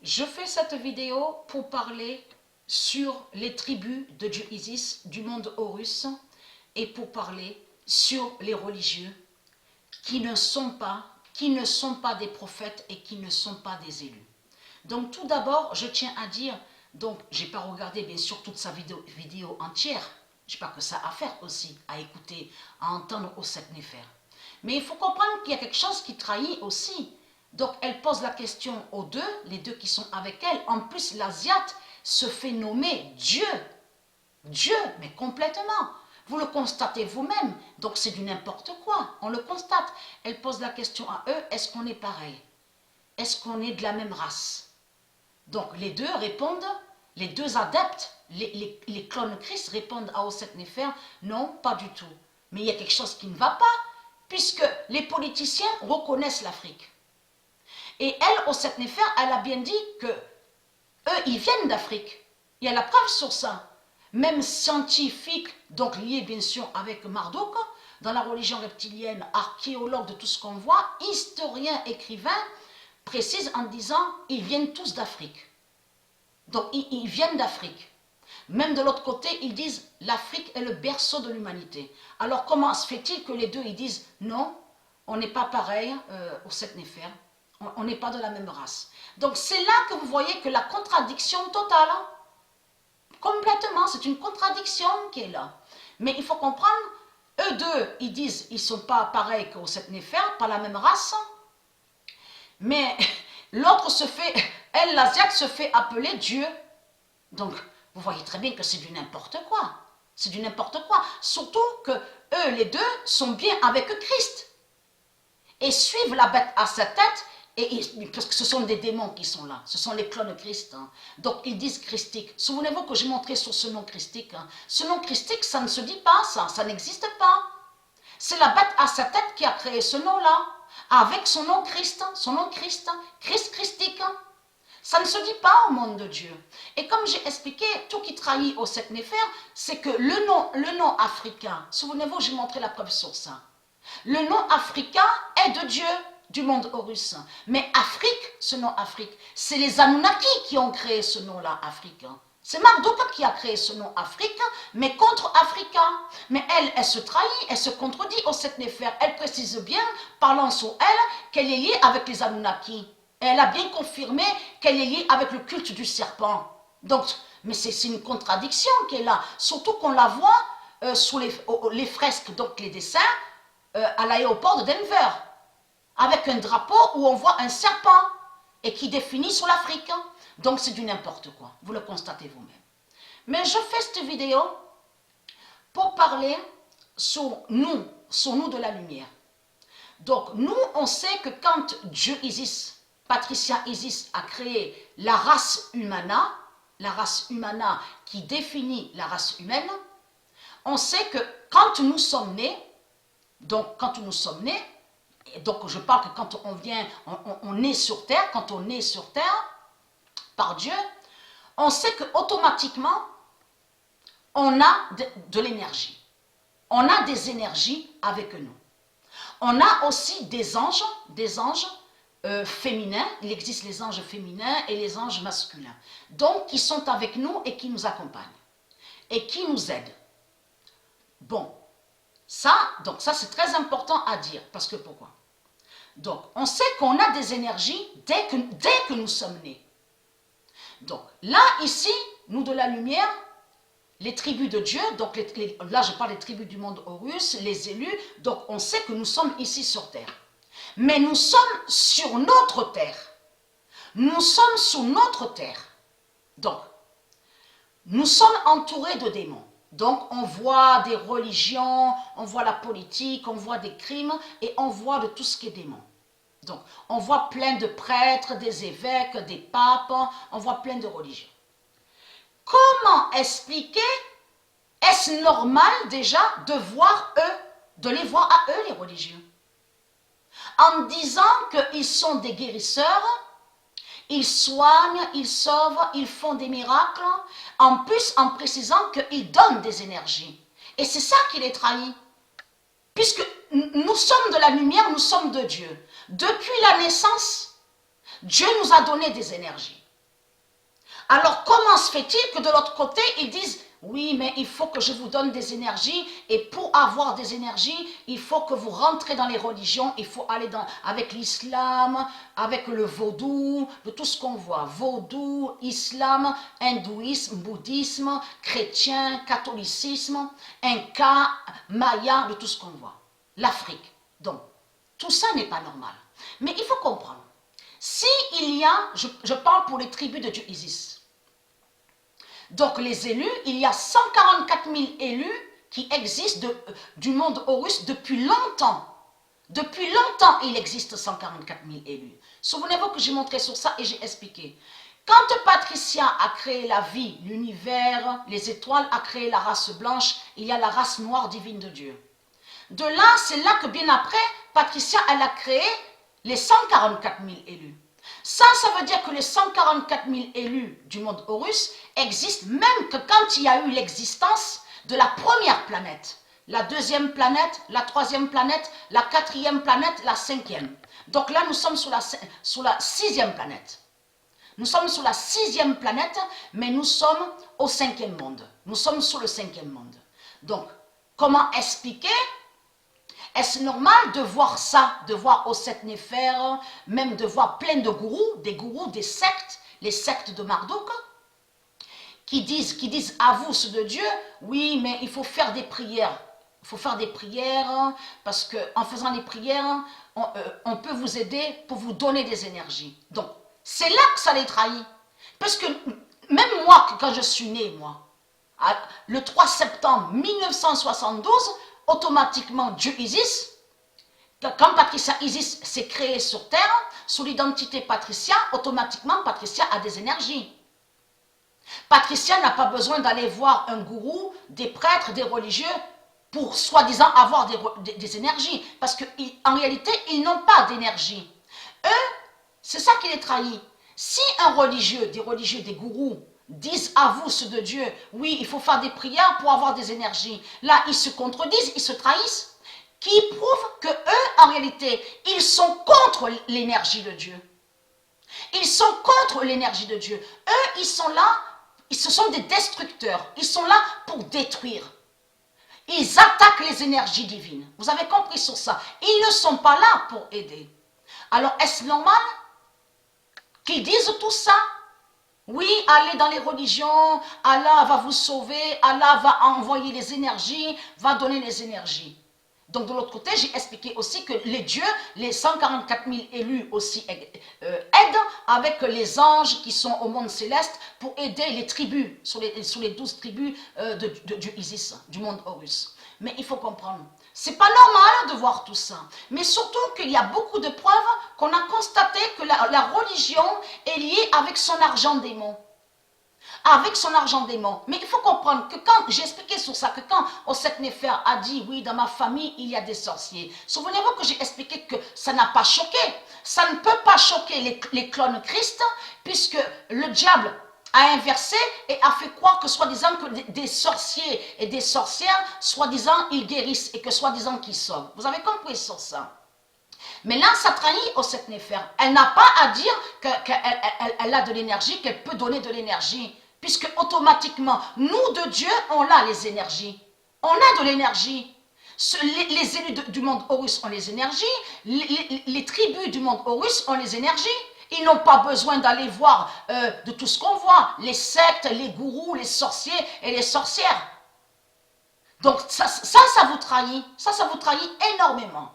Je fais cette vidéo pour parler sur les tribus de Dieu Isis du monde Horus et pour parler sur les religieux qui ne sont pas des prophètes et qui ne sont pas des élus. Donc tout d'abord, je tiens à dire, donc j'ai pas regardé bien sûr toute sa vidéo entière, j'ai pas que ça à faire aussi, à écouter, à entendre au Sept Néfer. Mais il faut comprendre qu'il y a quelque chose qui trahit aussi. Donc elle pose la question aux deux, les deux qui sont avec elle. En plus, l'Asiate se fait nommer Dieu. Dieu, mais complètement. Vous le constatez vous-même. Donc c'est du n'importe quoi. On le constate. Elle pose la question à eux, est-ce qu'on est pareil? Est-ce qu'on est de la même race? Donc les deux répondent, les deux adeptes, les clones Christ répondent à Osset Néfer, non, pas du tout. Mais il y a quelque chose qui ne va pas, puisque les politiciens reconnaissent l'Afrique. Et elle, Osset Néfer, elle a bien dit que eux, ils viennent d'Afrique. Il y a la preuve sur ça. Même scientifique, donc lié bien sûr avec Marduk, dans la religion reptilienne, archéologue de tout ce qu'on voit, historien, écrivain, précise en disant ils viennent tous d'Afrique. Donc ils viennent d'Afrique. Même de l'autre côté, ils disent l'Afrique est le berceau de l'humanité. Alors comment se fait-il que les deux ils disent non, on n'est pas pareil au Sept Néfer, on n'est pas de la même race. Donc c'est là que vous voyez que la contradiction totale, complètement, c'est une contradiction qui est là. Mais il faut comprendre, eux deux, ils disent ils ne sont pas pareils qu'au Sept Néfer, pas la même race. Mais l'autre se fait, elle, l'Asiate, se fait appeler Dieu. Donc, vous voyez très bien que c'est du n'importe quoi. C'est du n'importe quoi. Surtout que eux, les deux, sont bien avec Christ. Et suivent la bête à sa tête, parce que ce sont des démons qui sont là. Ce sont les clones Christ. Hein. Donc, ils disent christique. Souvenez-vous que j'ai montré sur ce nom christique. Hein. Ce nom christique, ça ne se dit pas, ça n'existe pas. C'est la bête à sa tête qui a créé ce nom-là. Avec son nom Christ, Christ christique. Ça ne se dit pas au monde de Dieu. Et comme j'ai expliqué, tout qui trahit au Sept Néfer, c'est que le nom africain, souvenez-vous, j'ai montré la preuve sur ça. Le nom africain est de Dieu, du monde Horus. Mais Afrique, ce nom Afrique, c'est les Anunnaki qui ont créé ce nom-là, Afrique. C'est Marduk qui a créé ce nom Afrique, mais contre Africa. Mais elle se trahit, elle se contredit au Sept Néfer. Elle précise bien, parlant sur elle, qu'elle est liée avec les Anunnaki. Et elle a bien confirmé qu'elle est liée avec le culte du serpent. Donc, mais c'est une contradiction qui est là. Surtout qu'on la voit sous les fresques, donc les dessins, à l'aéroport de Denver. Avec un drapeau où on voit un serpent et qui définit sur l'Afrique. Donc c'est du n'importe quoi, vous le constatez vous-même. Mais je fais cette vidéo pour parler sur nous de la lumière. Donc nous, on sait que quand Dieu Isis, Patricia Isis a créé la race humana qui définit la race humaine, on sait que quand nous sommes nés, donc je parle que quand on est sur terre, quand on est sur terre, par Dieu, on sait qu'automatiquement, on a de l'énergie. On a des énergies avec nous. On a aussi des anges féminins. Il existe les anges féminins et les anges masculins. Donc, qui sont avec nous et qui nous accompagnent. Et qui nous aident. Bon, ça c'est très important à dire. Parce que pourquoi? Donc, on sait qu'on a des énergies dès que nous sommes nés. Donc là, ici, nous de la lumière, les tribus de Dieu, donc là je parle des tribus du monde Horus, les élus, donc on sait que nous sommes ici sur terre. Mais nous sommes sur notre terre. Nous sommes sous notre terre. Donc, nous sommes entourés de démons. Donc on voit des religions, on voit la politique, on voit des crimes et on voit de tout ce qui est démon. Donc, on voit plein de prêtres, des évêques, des papes, on voit plein de religions. Comment expliquer, est-ce normal déjà de les voir à eux, les religieux? En disant qu'ils sont des guérisseurs, ils soignent, ils sauvent, ils font des miracles, en plus en précisant qu'ils donnent des énergies. Et c'est ça qui les trahit. Puisque nous sommes de la lumière, nous sommes de Dieu. Depuis la naissance, Dieu nous a donné des énergies. Alors comment se fait-il que de l'autre côté, ils disent, oui, mais il faut que je vous donne des énergies, et pour avoir des énergies, il faut que vous rentrez dans les religions, il faut aller avec l'islam, avec le vaudou, de tout ce qu'on voit, vaudou, islam, hindouisme, bouddhisme, chrétien, catholicisme, inca, maya, de tout ce qu'on voit, l'Afrique. Donc, tout ça n'est pas normal. Mais il faut comprendre, si il y a, je parle pour les tribus de Dieu Isis, donc les élus, il y a 144 000 élus qui existent du monde Horus depuis longtemps. Depuis longtemps, il existe 144 000 élus. Souvenez-vous que j'ai montré sur ça et j'ai expliqué. Quand Patricia a créé la vie, l'univers, les étoiles, a créé la race blanche, il y a la race noire divine de Dieu. De là, c'est là que bien après, Patricia, elle a créé les 144 000 élus. Ça veut dire que les 144 000 élus du monde Horus existent même que quand il y a eu l'existence de la première planète, la deuxième planète, la troisième planète, la quatrième planète, la cinquième. Donc là, nous sommes sur la sixième planète. Nous sommes sur la sixième planète, mais nous sommes au cinquième monde. Nous sommes sur le cinquième monde. Donc, comment expliquer? Est-ce normal de voir ça, de voir Osset Néfer, même de voir plein de gourous, des sectes, les sectes de Marduk, qui disent à vous, ceux de Dieu, oui, mais il faut faire des prières. Il faut faire des prières, parce qu'en faisant des prières, on peut vous aider pour vous donner des énergies. Donc, c'est là que ça les trahit. Parce que même moi, quand je suis née, moi, le 3 septembre 1972, automatiquement Dieu Isis, quand Patricia Isis s'est créée sur Terre, sous l'identité Patricia, automatiquement Patricia a des énergies. Patricia n'a pas besoin d'aller voir un gourou, des prêtres, des religieux, pour soi-disant avoir des énergies. Parce qu'en réalité, ils n'ont pas d'énergie. Eux, c'est ça qui les trahit. Si un religieux, des gourous, disent à vous, ceux de Dieu, oui, il faut faire des prières pour avoir des énergies. Là, ils se contredisent, ils se trahissent, qui prouve que eux, en réalité, ils sont contre l'énergie de Dieu. Ils sont contre l'énergie de Dieu. Eux, ils sont là, ce sont des destructeurs. Ils sont là pour détruire. Ils attaquent les énergies divines. Vous avez compris sur ça. Ils ne sont pas là pour aider. Alors, est-ce normal qu'ils disent tout ça? Oui, allez dans les religions, Allah va vous sauver, Allah va envoyer les énergies, va donner les énergies. Donc de l'autre côté, j'ai expliqué aussi que les dieux, les 144 000 élus aussi aident avec les anges qui sont au monde céleste pour aider les tribus, sur les 12 tribus de Dieu Isis, du monde Horus. Mais il faut comprendre, c'est pas normal de voir tout ça. Mais surtout qu'il y a beaucoup de preuves qu'on a constaté que la religion est liée avec son argent démon. Avec son argent démon. Mais il faut comprendre que quand, j'ai expliqué sur ça, que quand Osset Néfer a dit, oui, dans ma famille, il y a des sorciers. Souvenez-vous que j'ai expliqué que ça n'a pas choqué. Ça ne peut pas choquer les clones Christ, puisque le diable a inversé et a fait croire que soi-disant que des sorciers et des sorcières, soi-disant, ils guérissent et que soi-disant qu'ils sauvent. Vous avez compris sur ça? Mais là, ça trahit Osset Néfer. Elle n'a pas à dire qu'elle a de l'énergie, qu'elle peut donner de l'énergie. Puisque automatiquement, nous de Dieu, on a les énergies. On a de l'énergie. Les élus du monde Horus ont les énergies. Les tribus du monde Horus ont les énergies. Ils n'ont pas besoin d'aller voir de tout ce qu'on voit. Les sectes, les gourous, les sorciers et les sorcières. Donc ça vous trahit. Ça vous trahit énormément.